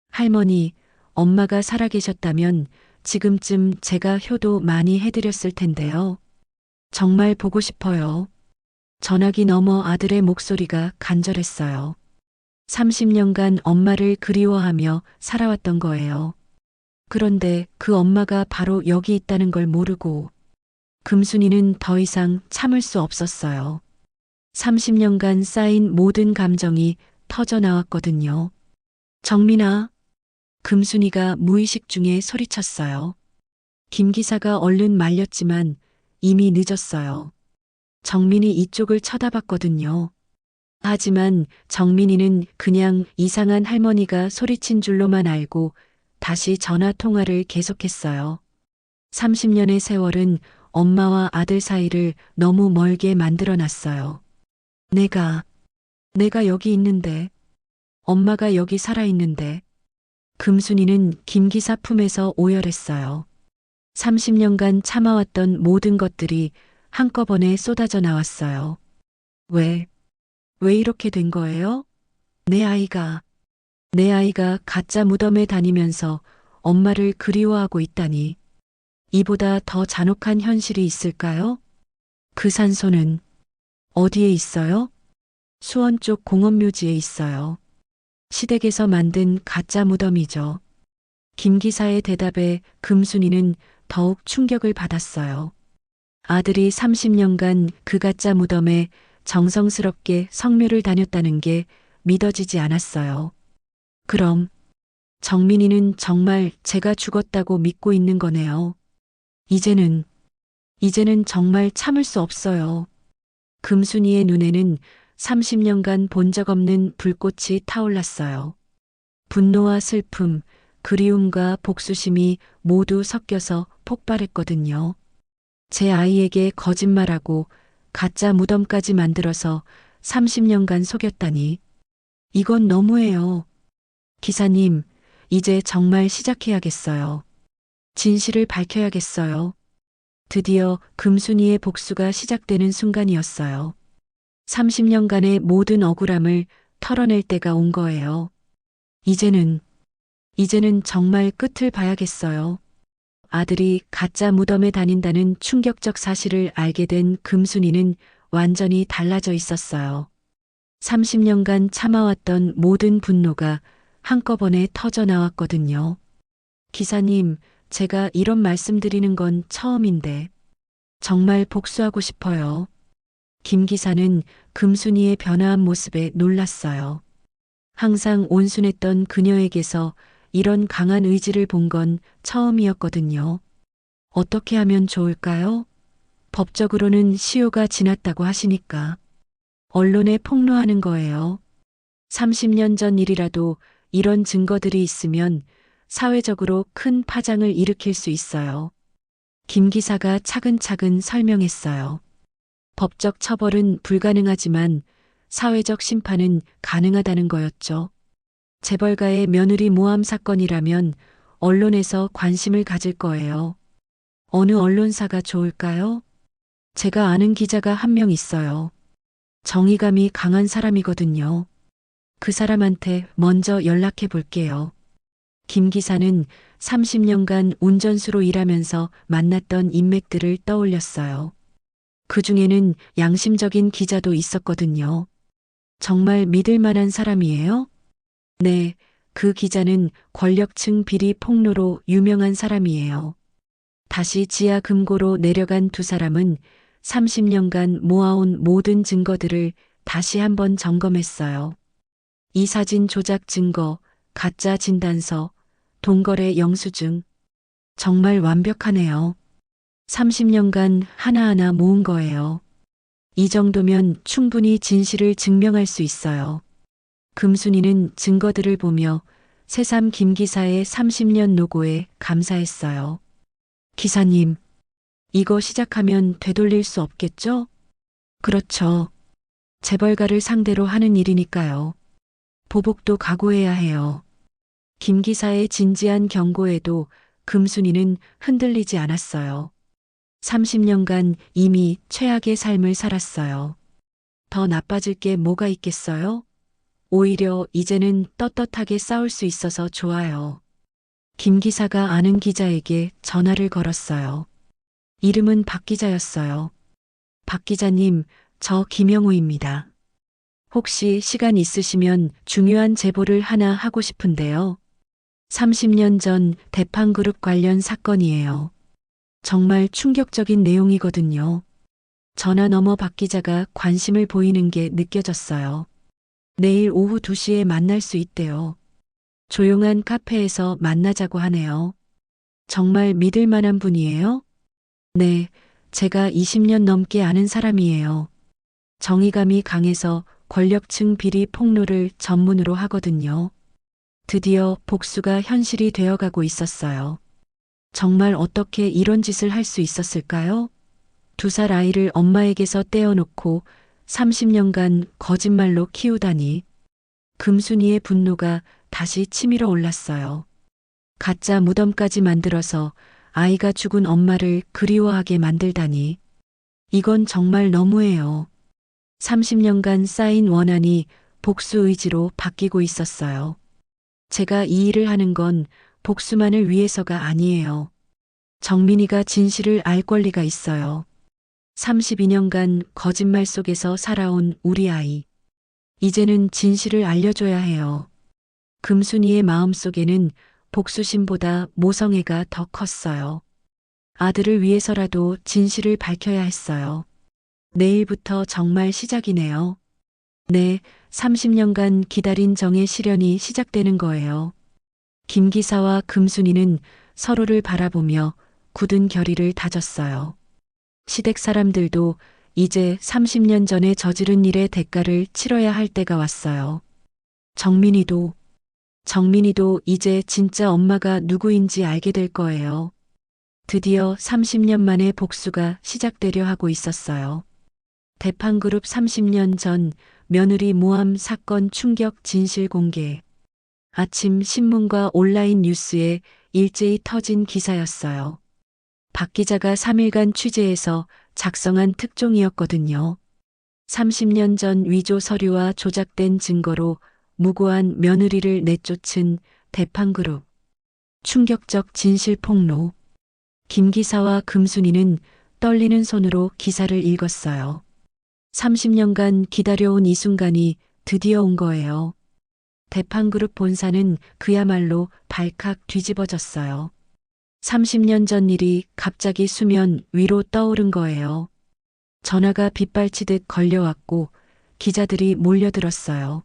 할머니, 엄마가 살아계셨다면 지금쯤 제가 효도 많이 해드렸을 텐데요. 정말 보고 싶어요. 전화기 너머 아들의 목소리가 간절했어요. 30년간 엄마를 그리워하며 살아왔던 거예요. 그런데 그 엄마가 바로 여기 있다는 걸 모르고 금순이는 더 이상 참을 수 없었어요. 30년간 쌓인 모든 감정이 터져 나왔거든요. 정민아, 금순이가 무의식 중에 소리쳤어요. 김 기사가 얼른 말렸지만 이미 늦었어요. 정민이 이쪽을 쳐다봤거든요. 하지만 정민이는 그냥 이상한 할머니가 소리친 줄로만 알고 다시 전화 통화를 계속했어요. 30년의 세월은 엄마와 아들 사이를 너무 멀게 만들어 놨어요. 내가 여기 있는데, 엄마가 여기 살아있는데, 금순이는 김기사 품에서 오열했어요. 30년간 참아왔던 모든 것들이 한꺼번에 쏟아져 나왔어요. 왜 이렇게 된 거예요? 내 아이가 가짜 무덤에 다니면서 엄마를 그리워하고 있다니. 이보다 더 잔혹한 현실이 있을까요? 그 산소는 어디에 있어요? 수원 쪽 공원묘지에 있어요. 시댁에서 만든 가짜 무덤이죠. 김 기사의 대답에 금순이는 더욱 충격을 받았어요. 아들이 30년간 그 가짜 무덤에 정성스럽게 성묘를 다녔다는 게 믿어지지 않았어요. 그럼 정민이는 정말 제가 죽었다고 믿고 있는 거네요. 이제는 정말 참을 수 없어요. 금순이의 눈에는 30년간 본 적 없는 불꽃이 타올랐어요. 분노와 슬픔, 그리움과 복수심이 모두 섞여서 폭발했거든요. 제 아이에게 거짓말하고 가짜 무덤까지 만들어서 30년간 속였다니. 이건 너무해요. 기사님, 이제 정말 시작해야겠어요. 진실을 밝혀야겠어요. 드디어 금순이의 복수가 시작되는 순간이었어요. 30년간의 모든 억울함을 털어낼 때가 온 거예요. 이제는 정말 끝을 봐야겠어요. 아들이 가짜 무덤에 다닌다는 충격적 사실을 알게 된 금순이는 완전히 달라져 있었어요. 30년간 참아왔던 모든 분노가 한꺼번에 터져 나왔거든요. 기사님, 제가 이런 말씀드리는 건 처음인데 정말 복수하고 싶어요. 김 기사는 금순이의 변화한 모습에 놀랐어요. 항상 온순했던 그녀에게서 이런 강한 의지를 본 건 처음이었거든요. 어떻게 하면 좋을까요? 법적으로는 시효가 지났다고 하시니까 언론에 폭로하는 거예요. 30년 전 일이라도 이런 증거들이 있으면 사회적으로 큰 파장을 일으킬 수 있어요. 김 기사가 차근차근 설명했어요. 법적 처벌은 불가능하지만 사회적 심판은 가능하다는 거였죠. 재벌가의 며느리 모함 사건이라면 언론에서 관심을 가질 거예요. 어느 언론사가 좋을까요? 제가 아는 기자가 한 명 있어요. 정의감이 강한 사람이거든요. 그 사람한테 먼저 연락해 볼게요. 김 기사는 30년간 운전수로 일하면서 만났던 인맥들을 떠올렸어요. 그 중에는 양심적인 기자도 있었거든요. 정말 믿을 만한 사람이에요? 네, 그 기자는 권력층 비리 폭로로 유명한 사람이에요. 다시 지하 금고로 내려간 두 사람은 30년간 모아온 모든 증거들을 다시 한번 점검했어요. 이 사진 조작 증거, 가짜 진단서, 동거래 영수증. 정말 완벽하네요. 30년간 하나하나 모은 거예요. 이 정도면 충분히 진실을 증명할 수 있어요. 금순이는 증거들을 보며 새삼 김 기사의 30년 노고에 감사했어요. 기사님, 이거 시작하면 되돌릴 수 없겠죠? 그렇죠. 재벌가를 상대로 하는 일이니까요. 보복도 각오해야 해요. 김 기사의 진지한 경고에도 금순이는 흔들리지 않았어요. 30년간 이미 최악의 삶을 살았어요. 더 나빠질 게 뭐가 있겠어요? 오히려 이제는 떳떳하게 싸울 수 있어서 좋아요. 김 기사가 아는 기자에게 전화를 걸었어요. 이름은 박 기자였어요. 박 기자님, 저 김영우입니다. 혹시 시간 있으시면 중요한 제보를 하나 하고 싶은데요. 30년 전 대팡그룹 관련 사건이에요. 정말 충격적인 내용이거든요. 전화 너머 박 기자가 관심을 보이는 게 느껴졌어요. 내일 오후 2시에 만날 수 있대요. 조용한 카페에서 만나자고 하네요. 정말 믿을 만한 분이에요? 네, 제가 20년 넘게 아는 사람이에요. 정의감이 강해서 권력층 비리 폭로를 전문으로 하거든요. 드디어 복수가 현실이 되어가고 있었어요. 정말 어떻게 이런 짓을 할 수 있었을까요? 2살 아이를 엄마에게서 떼어놓고 30년간 거짓말로 키우다니. 금순이의 분노가 다시 치밀어 올랐어요. 가짜 무덤까지 만들어서 아이가 죽은 엄마를 그리워하게 만들다니. 이건 정말 너무해요. 30년간 쌓인 원한이 복수 의지로 바뀌고 있었어요. 제가 이 일을 하는 건 복수만을 위해서가 아니에요. 정민이가 진실을 알 권리가 있어요. 32년간 거짓말 속에서 살아온 우리 아이. 이제는 진실을 알려줘야 해요. 금순이의 마음속에는 복수심보다 모성애가 더 컸어요. 아들을 위해서라도 진실을 밝혀야 했어요. 내일부터 정말 시작이네요. 네, 30년간 기다린 정의 실현이 시작되는 거예요. 김 기사와 금순이는 서로를 바라보며 굳은 결의를 다졌어요. 시댁 사람들도 이제 30년 전에 저지른 일의 대가를 치러야 할 때가 왔어요. 정민이도 이제 진짜 엄마가 누구인지 알게 될 거예요. 드디어 30년 만에 복수가 시작되려 하고 있었어요. 대판그룹 30년 전 며느리 모함 사건 충격 진실 공개. 아침 신문과 온라인 뉴스에 일제히 터진 기사였어요. 박 기자가 3일간 취재해서 작성한 특종이었거든요. 30년 전 위조 서류와 조작된 증거로 무고한 며느리를 내쫓은 대판그룹. 충격적 진실 폭로. 김 기사와 금순이는 떨리는 손으로 기사를 읽었어요. 30년간 기다려온 이 순간이 드디어 온 거예요. 대판그룹 본사는 그야말로 발칵 뒤집어졌어요. 30년 전 일이 갑자기 수면 위로 떠오른 거예요. 전화가 빗발치듯 걸려왔고 기자들이 몰려들었어요.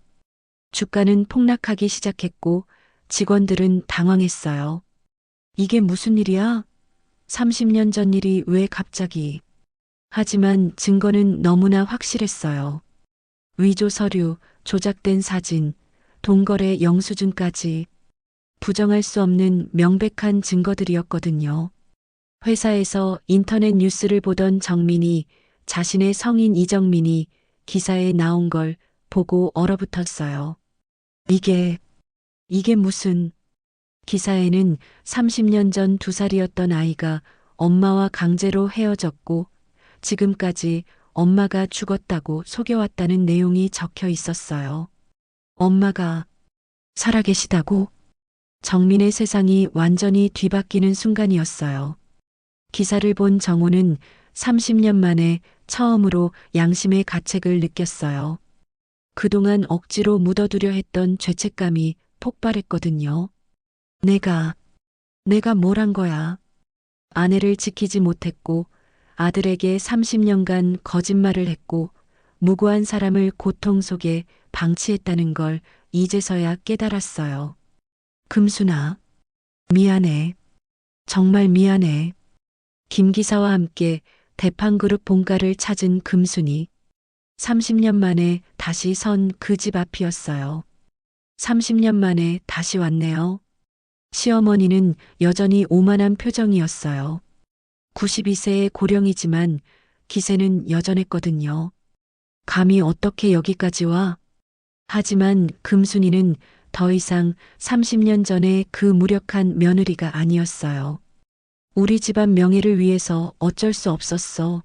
주가는 폭락하기 시작했고 직원들은 당황했어요. 이게 무슨 일이야? 30년 전 일이 왜 갑자기? 하지만 증거는 너무나 확실했어요. 위조 서류, 조작된 사진, 동거래 영수증까지 부정할 수 없는 명백한 증거들이었거든요. 회사에서 인터넷 뉴스를 보던 정민이 자신의 성인 이정민이 기사에 나온 걸 보고 얼어붙었어요. 이게 무슨. 기사에는 30년 전 2살이었던 아이가 엄마와 강제로 헤어졌고 지금까지 엄마가 죽었다고 속여왔다는 내용이 적혀 있었어요. 엄마가 살아계시다고? 정민의 세상이 완전히 뒤바뀌는 순간이었어요. 기사를 본 정호는 30년 만에 처음으로 양심의 가책을 느꼈어요. 그동안 억지로 묻어두려 했던 죄책감이 폭발했거든요. 내가 뭘 한 거야. 아내를 지키지 못했고 아들에게 30년간 거짓말을 했고 무고한 사람을 고통 속에 방치했다는 걸 이제서야 깨달았어요. 금순아, 미안해. 정말 미안해. 김 기사와 함께 대판그룹 본가를 찾은 금순이 30년 만에 다시 선 그 집 앞이었어요. 30년 만에 다시 왔네요. 시어머니는 여전히 오만한 표정이었어요. 92세의 고령이지만 기세는 여전했거든요. 감히 어떻게 여기까지 와? 하지만 금순이는 더 이상 30년 전의 그 무력한 며느리가 아니었어요. 우리 집안 명예를 위해서 어쩔 수 없었어.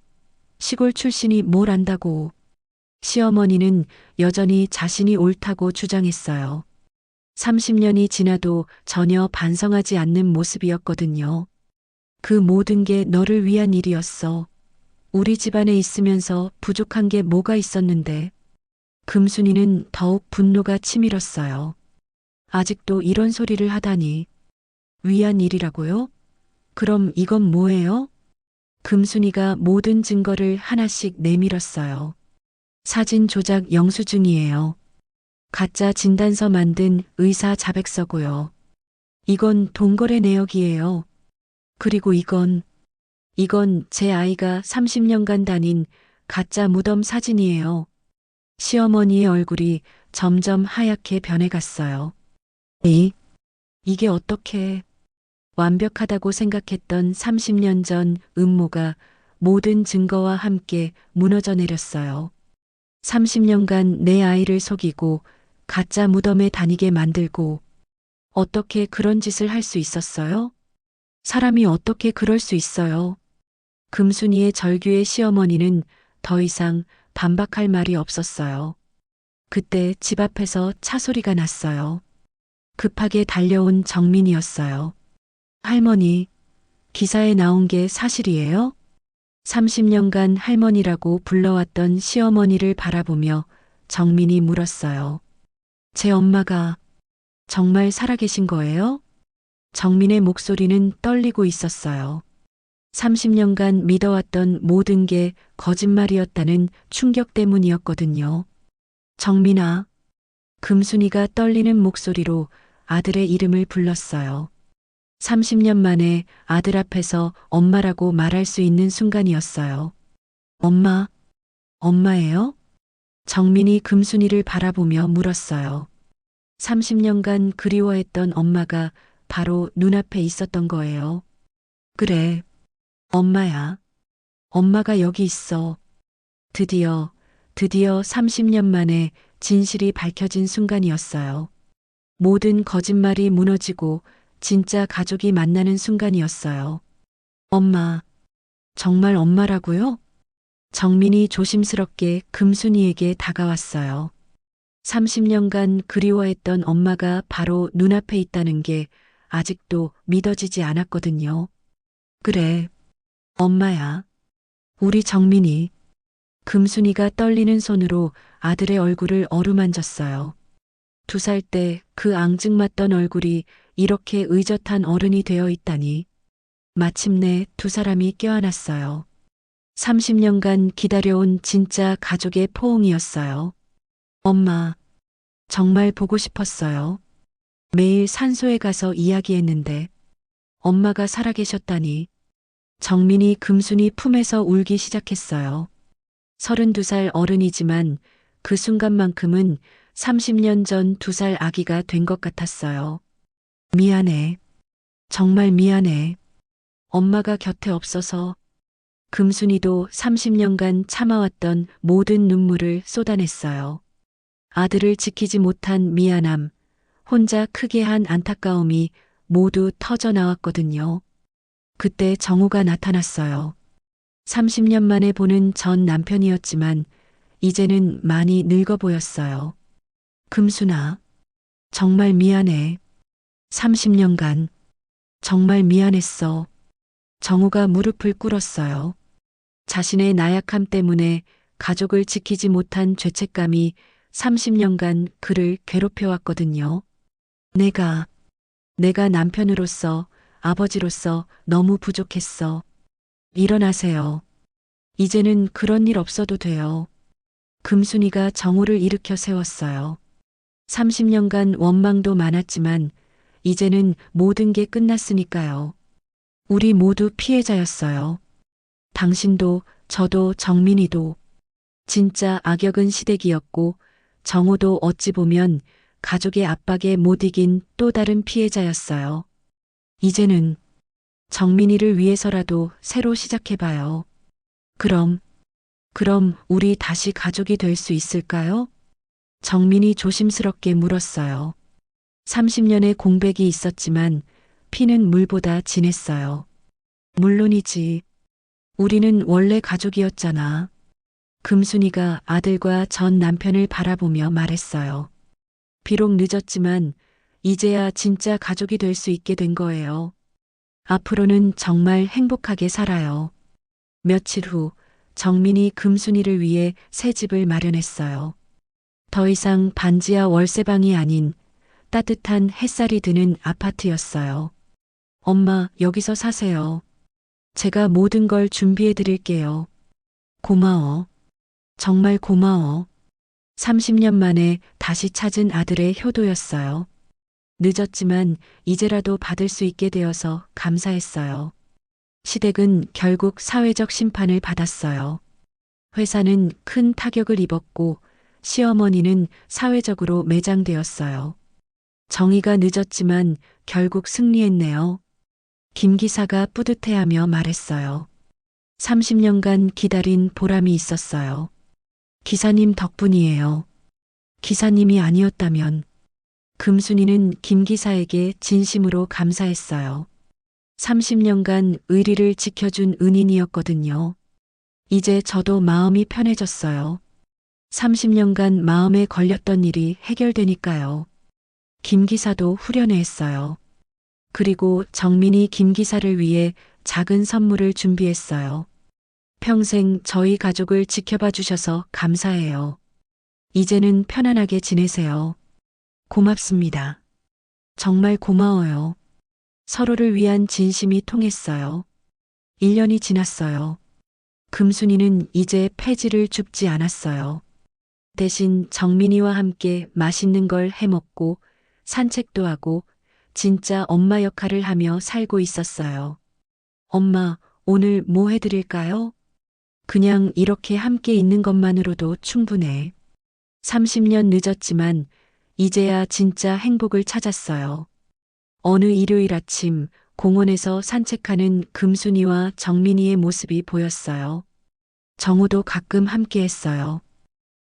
시골 출신이 뭘 안다고. 시어머니는 여전히 자신이 옳다고 주장했어요. 30년이 지나도 전혀 반성하지 않는 모습이었거든요. 그 모든 게 너를 위한 일이었어. 우리 집안에 있으면서 부족한 게 뭐가 있었는데. 금순이는 더욱 분노가 치밀었어요. 아직도 이런 소리를 하다니. 위한 일이라고요? 그럼 이건 뭐예요? 금순이가 모든 증거를 하나씩 내밀었어요. 사진 조작 영수증이에요. 가짜 진단서 만든 의사 자백서고요. 이건 동거래 내역이에요. 그리고 이건 제 아이가 30년간 다닌 가짜 무덤 사진이에요. 시어머니의 얼굴이 점점 하얗게 변해갔어요. 이게 어떻게 완벽하다고 생각했던 30년 전 음모가 모든 증거와 함께 무너져 내렸어요. 30년간 내 아이를 속이고 가짜 무덤에 다니게 만들고 어떻게 그런 짓을 할 수 있었어요? 사람이 어떻게 그럴 수 있어요? 금순이의 절규의 시어머니는 더 이상 반박할 말이 없었어요. 그때 집 앞에서 차 소리가 났어요. 급하게 달려온 정민이었어요. 할머니, 기사에 나온 게 사실이에요? 30년간 할머니라고 불러왔던 시어머니를 바라보며 정민이 물었어요. 제 엄마가 정말 살아계신 거예요? 정민의 목소리는 떨리고 있었어요. 30년간 믿어왔던 모든 게 거짓말이었다는 충격 때문이었거든요. 정민아, 금순이가 떨리는 목소리로 아들의 이름을 불렀어요. 30년 만에 아들 앞에서 엄마라고 말할 수 있는 순간이었어요. 엄마, 엄마예요? 정민이 금순이를 바라보며 물었어요. 30년간 그리워했던 엄마가 바로 눈앞에 있었던 거예요. 그래, 엄마야. 엄마가 여기 있어. 드디어 30년 만에 진실이 밝혀진 순간이었어요. 모든 거짓말이 무너지고 진짜 가족이 만나는 순간이었어요. 엄마, 정말 엄마라고요? 정민이 조심스럽게 금순이에게 다가왔어요. 30년간 그리워했던 엄마가 바로 눈앞에 있다는 게 아직도 믿어지지 않았거든요. 그래, 엄마야. 우리 정민이. 금순이가 떨리는 손으로 아들의 얼굴을 어루만졌어요. 2살 때 그 앙증맞던 얼굴이 이렇게 의젓한 어른이 되어 있다니. 마침내 2사람이 껴안았어요. 30년간 기다려온 진짜 가족의 포옹이었어요. 엄마, 정말 보고 싶었어요. 매일 산소에 가서 이야기했는데 엄마가 살아계셨다니. 정민이 금순이 품에서 울기 시작했어요. 32살 어른이지만 그 순간만큼은 30년 전 2살 아기가 된 것 같았어요. 미안해. 정말 미안해. 엄마가 곁에 없어서. 금순이도 30년간 참아왔던 모든 눈물을 쏟아냈어요. 아들을 지키지 못한 미안함, 혼자 크게 한 안타까움이 모두 터져 나왔거든요. 그때 정우가 나타났어요. 30년 만에 보는 전 남편이었지만 이제는 많이 늙어 보였어요. 금순아, 정말 미안해. 30년간 정말 미안했어. 정우가 무릎을 꿇었어요. 자신의 나약함 때문에 가족을 지키지 못한 죄책감이 30년간 그를 괴롭혀왔거든요. 내가 남편으로서, 아버지로서 너무 부족했어. 일어나세요. 이제는 그런 일 없어도 돼요. 금순이가 정우를 일으켜 세웠어요. 30년간 원망도 많았지만 이제는 모든 게 끝났으니까요. 우리 모두 피해자였어요. 당신도 저도 정민이도. 진짜 악역은 시댁이었고 정우도 어찌 보면 가족의 압박에 못 이긴 또 다른 피해자였어요. 이제는 정민이를 위해서라도 새로 시작해봐요. 그럼 우리 다시 가족이 될 수 있을까요? 정민이 조심스럽게 물었어요. 30년의 공백이 있었지만 피는 물보다 진했어요. 물론이지. 우리는 원래 가족이었잖아. 금순이가 아들과 전 남편을 바라보며 말했어요. 비록 늦었지만 이제야 진짜 가족이 될 수 있게 된 거예요. 앞으로는 정말 행복하게 살아요. 며칠 후 정민이 금순이를 위해 새 집을 마련했어요. 더 이상 반지하 월세방이 아닌 따뜻한 햇살이 드는 아파트였어요. 엄마, 여기서 사세요. 제가 모든 걸 준비해 드릴게요. 고마워. 정말 고마워. 30년 만에 다시 찾은 아들의 효도였어요. 늦었지만 이제라도 받을 수 있게 되어서 감사했어요. 시댁은 결국 사회적 심판을 받았어요. 회사는 큰 타격을 입었고 시어머니는 사회적으로 매장되었어요. 정의가 늦었지만 결국 승리했네요. 김 기사가 뿌듯해하며 말했어요. 30년간 기다린 보람이 있었어요. 기사님 덕분이에요. 기사님이 아니었다면 금순이는 김 기사에게 진심으로 감사했어요. 30년간 의리를 지켜준 은인이었거든요. 이제 저도 마음이 편해졌어요. 30년간 마음에 걸렸던 일이 해결되니까요. 김 기사도 후련해 했어요. 그리고 정민이 김 기사를 위해 작은 선물을 준비했어요. 평생 저희 가족을 지켜봐 주셔서 감사해요. 이제는 편안하게 지내세요. 고맙습니다. 정말 고마워요. 서로를 위한 진심이 통했어요. 1년이 지났어요. 금순이는 이제 폐지를 줍지 않았어요. 대신 정민이와 함께 맛있는 걸 해먹고 산책도 하고 진짜 엄마 역할을 하며 살고 있었어요. 엄마, 오늘 뭐 해드릴까요? 그냥 이렇게 함께 있는 것만으로도 충분해. 30년 늦었지만 이제야 진짜 행복을 찾았어요. 어느 일요일 아침 공원에서 산책하는 금순이와 정민이의 모습이 보였어요. 정우도 가끔 함께 했어요.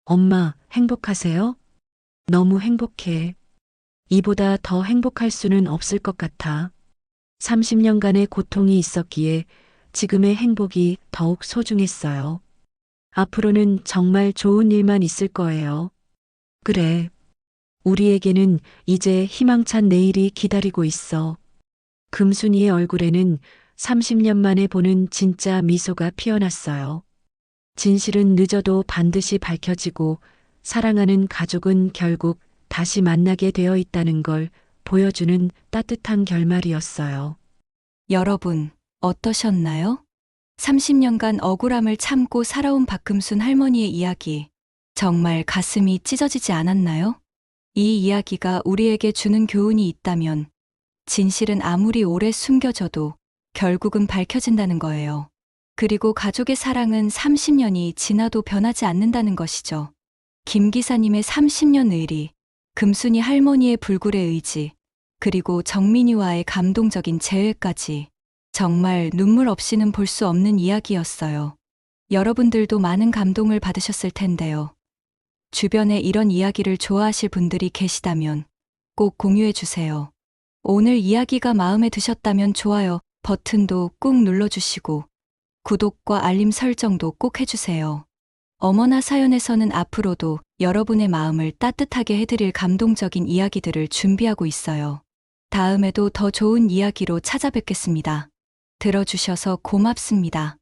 엄마, 행복하세요? 너무 행복해. 이보다 더 행복할 수는 없을 것 같아. 30년간의 고통이 있었기에 지금의 행복이 더욱 소중했어요. 앞으로는 정말 좋은 일만 있을 거예요. 그래. 우리에게는 이제 희망찬 내일이 기다리고 있어. 금순이의 얼굴에는 30년 만에 보는 진짜 미소가 피어났어요. 진실은 늦어도 반드시 밝혀지고 사랑하는 가족은 결국 다시 만나게 되어 있다는 걸 보여주는 따뜻한 결말이었어요. 여러분, 어떠셨나요? 30년간 억울함을 참고 살아온 박금순 할머니의 이야기, 정말 가슴이 찢어지지 않았나요? 이 이야기가 우리에게 주는 교훈이 있다면, 진실은 아무리 오래 숨겨져도 결국은 밝혀진다는 거예요. 그리고 가족의 사랑은 30년이 지나도 변하지 않는다는 것이죠. 김 기사님의 30년 의리, 금순이 할머니의 불굴의 의지, 그리고 정민이와의 감동적인 재회까지 정말 눈물 없이는 볼 수 없는 이야기였어요. 여러분들도 많은 감동을 받으셨을 텐데요. 주변에 이런 이야기를 좋아하실 분들이 계시다면 꼭 공유해 주세요. 오늘 이야기가 마음에 드셨다면 좋아요 버튼도 꾹 눌러주시고 구독과 알림 설정도 꼭 해주세요. 어머나 사연에서는 앞으로도 여러분의 마음을 따뜻하게 해드릴 감동적인 이야기들을 준비하고 있어요. 다음에도 더 좋은 이야기로 찾아뵙겠습니다. 들어주셔서 고맙습니다.